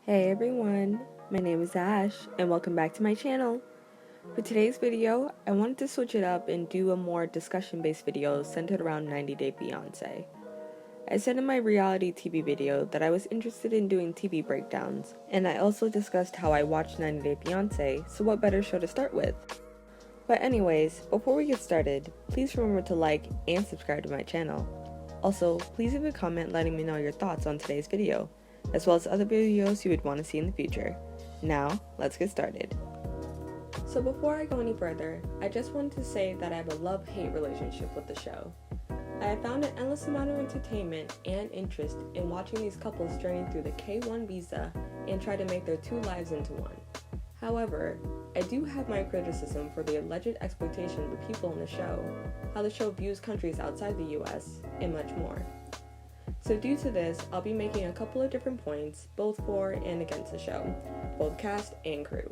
Hey everyone, my name is Ash and welcome back to my channel. For today's video, I wanted to switch it up and do a more discussion-based video centered around 90 Day Fiancé. I said in my reality TV video that I was interested in doing TV breakdowns, and I also discussed how I watched 90 Day Fiancé, so what better show to start with? But anyways, before we get started, please remember to like and subscribe to my channel. Also, please leave a comment letting me know your thoughts on today's video, as well as other videos you would want to see in the future. Now, let's get started. So before I go any further, I just wanted to say that I have a love-hate relationship with the show. I have found an endless amount of entertainment and interest in watching these couples journey through the K-1 visa and try to make their two lives into one. However, I do have my criticism for the alleged exploitation of the people in the show, how the show views countries outside the US, and much more. So due to this, I'll be making a couple of different points, both for and against the show, both cast and crew.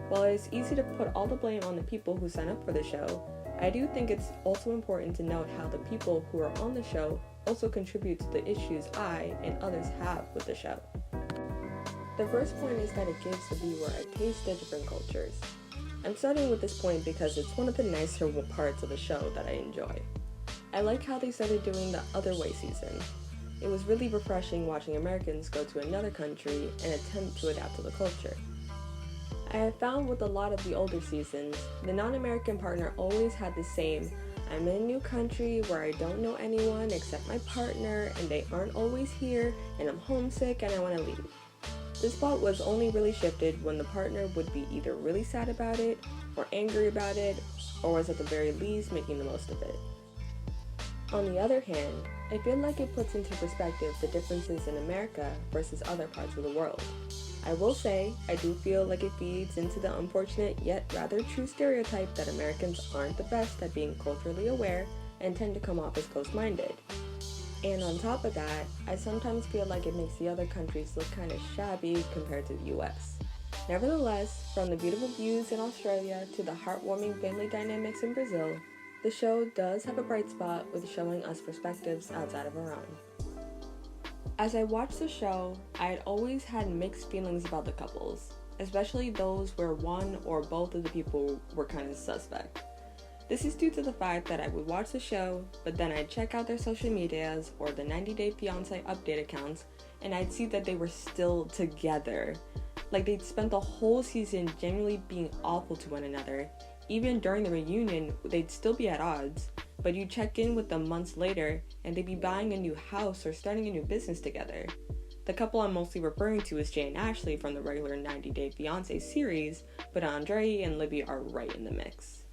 While it is easy to put all the blame on the people who sign up for the show, I do think it's also important to note how the people who are on the show also contribute to the issues I and others have with the show. The first point is that it gives the viewer a taste of different cultures. I'm starting with this point because it's one of the nicer parts of the show that I enjoy. I like how they started doing the Other Way season. It was really refreshing watching Americans go to another country and attempt to adapt to the culture. I have found with a lot of the older seasons, the non-American partner always had the same, I'm in a new country where I don't know anyone except my partner and they aren't always here and I'm homesick and I want to leave. This plot was only really shifted when the partner would be either really sad about it, or angry about it, or was at the very least making the most of it. On the other hand, I feel like it puts into perspective the differences in America versus other parts of the world. I will say, I do feel like it feeds into the unfortunate yet rather true stereotype that Americans aren't the best at being culturally aware and tend to come off as close-minded. And on top of that, I sometimes feel like it makes the other countries look kind of shabby compared to the US. Nevertheless, from the beautiful views in Australia to the heartwarming family dynamics in Brazil, the show does have a bright spot with showing us perspectives outside of our own. As I watched the show, I had always had mixed feelings about the couples, especially those where one or both of the people were kind of suspect. This is due to the fact that I would watch the show, but then I'd check out their social medias or the 90 Day Fiancé update accounts, and I'd see that they were still together. Like they'd spent the whole season genuinely being awful to one another. Even during the reunion, they'd still be at odds, but you'd check in with them months later, and they'd be buying a new house or starting a new business together. The couple I'm mostly referring to is Jay and Ashley from the regular 90 Day Fiancé series, but Andre and Libby are right in the mix.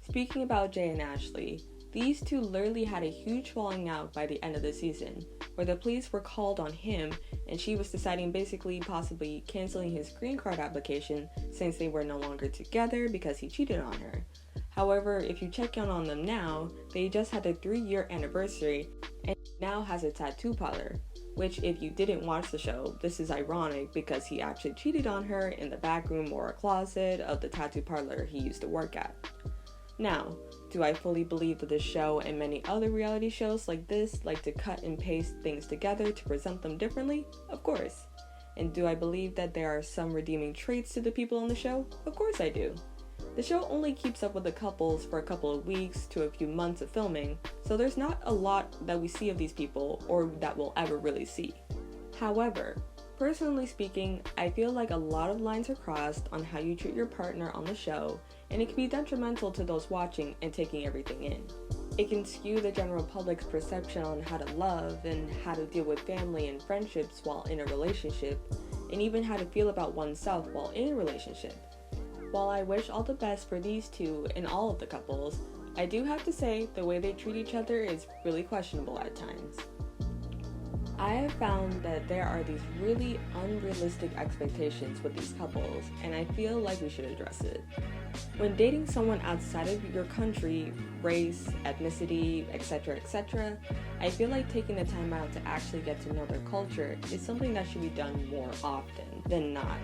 Speaking about Jay and Ashley, these two literally had a huge falling out by the end of the season, where the police were called on him and she was deciding basically possibly canceling his green card application since they were no longer together because he cheated on her. However, if you check in on them now, they just had their 3-year anniversary and now has a tattoo parlor, which if you didn't watch the show, this is ironic because he actually cheated on her in the back room or a closet of the tattoo parlor he used to work at. Now, do I fully believe that this show and many other reality shows like this like to cut and paste things together to present them differently? Of course. And do I believe that there are some redeeming traits to the people on the show? Of course I do. The show only keeps up with the couples for a couple of weeks to a few months of filming, so there's not a lot that we see of these people or that we'll ever really see. However, personally speaking, I feel like a lot of lines are crossed on how you treat your partner on the show, and it can be detrimental to those watching and taking everything in. It can skew the general public's perception on how to love and how to deal with family and friendships while in a relationship, and even how to feel about oneself while in a relationship. While I wish all the best for these two and all of the couples, I do have to say the way they treat each other is really questionable at times. I have found that there are these really unrealistic expectations with these couples, and I feel like we should address it. When dating someone outside of your country, race, ethnicity, etc., I feel like taking the time out to actually get to know their culture is something that should be done more often than not.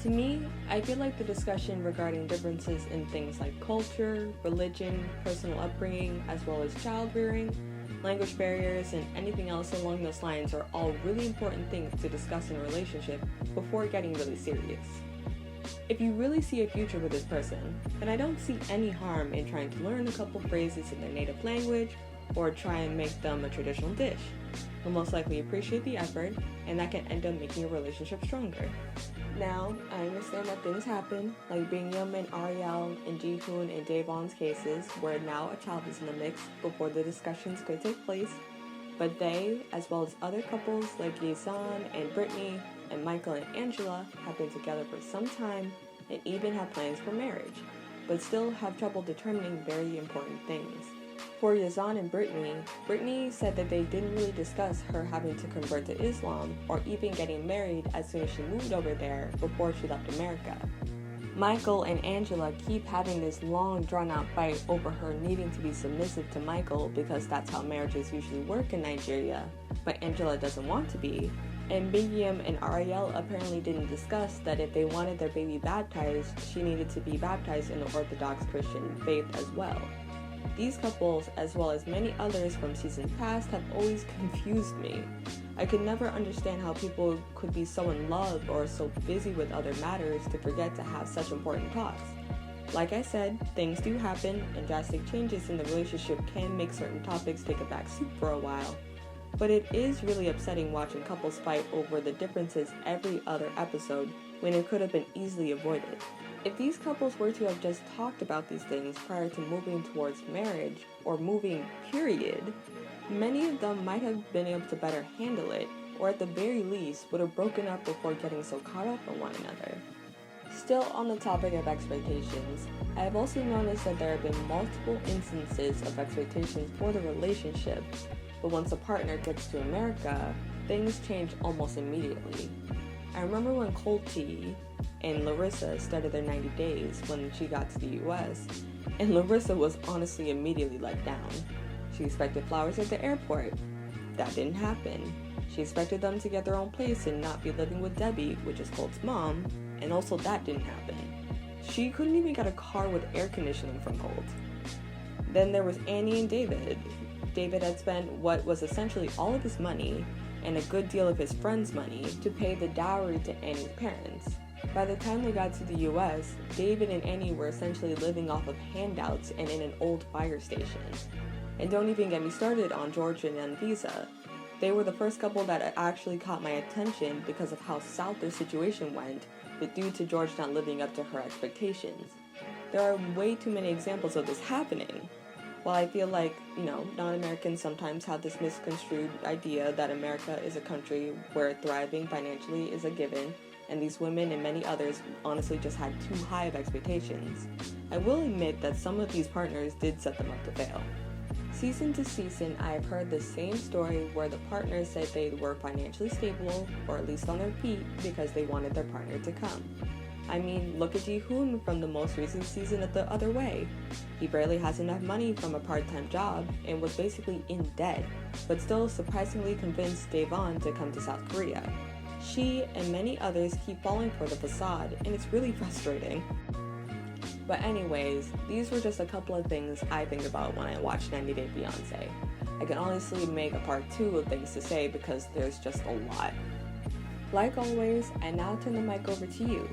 To me, I feel like the discussion regarding differences in things like culture, religion, personal upbringing, as well as child rearing Language barriers and anything else along those lines are all really important things to discuss in a relationship before getting really serious. If you really see a future with this person, then I don't see any harm in trying to learn a couple phrases in their native language or try and make them a traditional dish. You'll most likely appreciate the effort, and that can end up making a relationship stronger. Now, I understand that things happen, like Bingyum and Ariel and Ji-hoon and Daewon's cases, where now a child is in the mix before the discussions could take place, but they, as well as other couples like Yesan and Brittany and Michael and Angela, have been together for some time and even have plans for marriage, but still have trouble determining very important things. For Yesan and Brittany said that they didn't really discuss her having to convert to Islam or even getting married as soon as she moved over there before she left America. Michael and Angela keep having this long drawn-out fight over her needing to be submissive to Michael because that's how marriages usually work in Nigeria, but Angela doesn't want to be. And Bingyum and Ariel apparently didn't discuss that if they wanted their baby baptized, she needed to be baptized in the Orthodox Christian faith as well. These couples, as well as many others from seasons past, have always confused me. I could never understand how people could be so in love or so busy with other matters to forget to have such important talks. Like I said, things do happen, and drastic changes in the relationship can make certain topics take a back seat for a while. But it is really upsetting watching couples fight over the differences every other episode when it could have been easily avoided. If these couples were to have just talked about these things prior to moving towards marriage, or moving period, many of them might have been able to better handle it, or at the very least would have broken up before getting so caught up on one another. Still on the topic of expectations, I have also noticed that there have been multiple instances of expectations for the relationship, but once a partner gets to America, things change almost immediately. I remember when Cold Tea and Larissa started their 90 days when she got to the US, and Larissa was honestly immediately let down. She expected flowers at the airport. That didn't happen. She expected them to get their own place and not be living with Debbie, which is Cold's mom, and also that didn't happen. She couldn't even get a car with air conditioning from Cold. Then there was Annie and David. David had spent what was essentially all of his money and a good deal of his friends' money to pay the dowry to Annie's parents. By the time they got to the US, David and Annie were essentially living off of handouts and in an old fire station. And don't even get me started on George and Anvisa. They were the first couple that actually caught my attention because of how south their situation went, but due to George not living up to her expectations. There are way too many examples of this happening. While I feel like, non-Americans sometimes have this misconstrued idea that America is a country where thriving financially is a given, and these women and many others honestly just had too high of expectations, I will admit that some of these partners did set them up to fail. Season to season, I have heard the same story where the partners said they were financially stable, or at least on their feet, because they wanted their partner to come. I mean, look at Ji-hoon from the most recent season of The Other Way. He barely has enough money from a part-time job and was basically in debt, but still surprisingly convinced Daewon to come to South Korea. She and many others keep falling for the facade, and it's really frustrating. But anyways, these were just a couple of things I think about when I watch 90 Day Fiancé. I can honestly make a part 2 of things to say because there's just a lot. Like always, I now turn the mic over to you.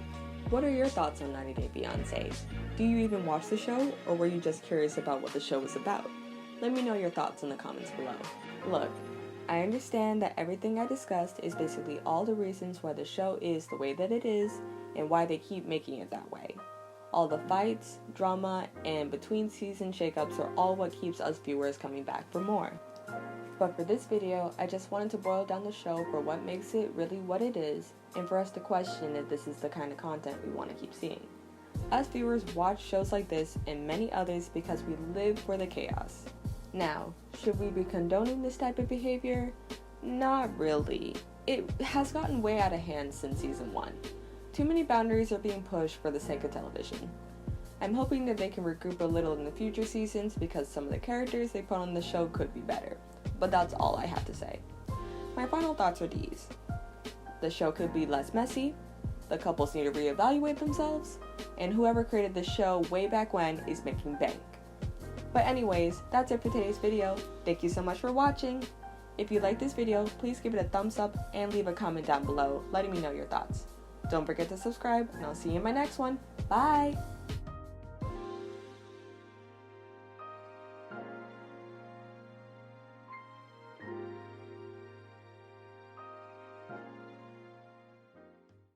What are your thoughts on 90 Day Fiancé? Do you even watch the show, or were you just curious about what the show was about? Let me know your thoughts in the comments below. Look, I understand that everything I discussed is basically all the reasons why the show is the way that it is, and why they keep making it that way. All the fights, drama, and between-season shakeups are all what keeps us viewers coming back for more. But for this video, I just wanted to boil down the show for what makes it really what it is, and for us to question if this is the kind of content we want to keep seeing. Us viewers watch shows like this and many others because we live for the chaos. Now, should we be condoning this type of behavior? Not really. It has gotten way out of hand since season 1. Too many boundaries are being pushed for the sake of television. I'm hoping that they can regroup a little in the future seasons because some of the characters they put on the show could be better. But that's all I have to say. My final thoughts are these. The show could be less messy, the couples need to reevaluate themselves, and whoever created the show way back when is making bank. But anyways, that's it for today's video. Thank you so much for watching. If you like this video, please give it a thumbs up and leave a comment down below letting me know your thoughts. Don't forget to subscribe, and I'll see you in my next one. Bye!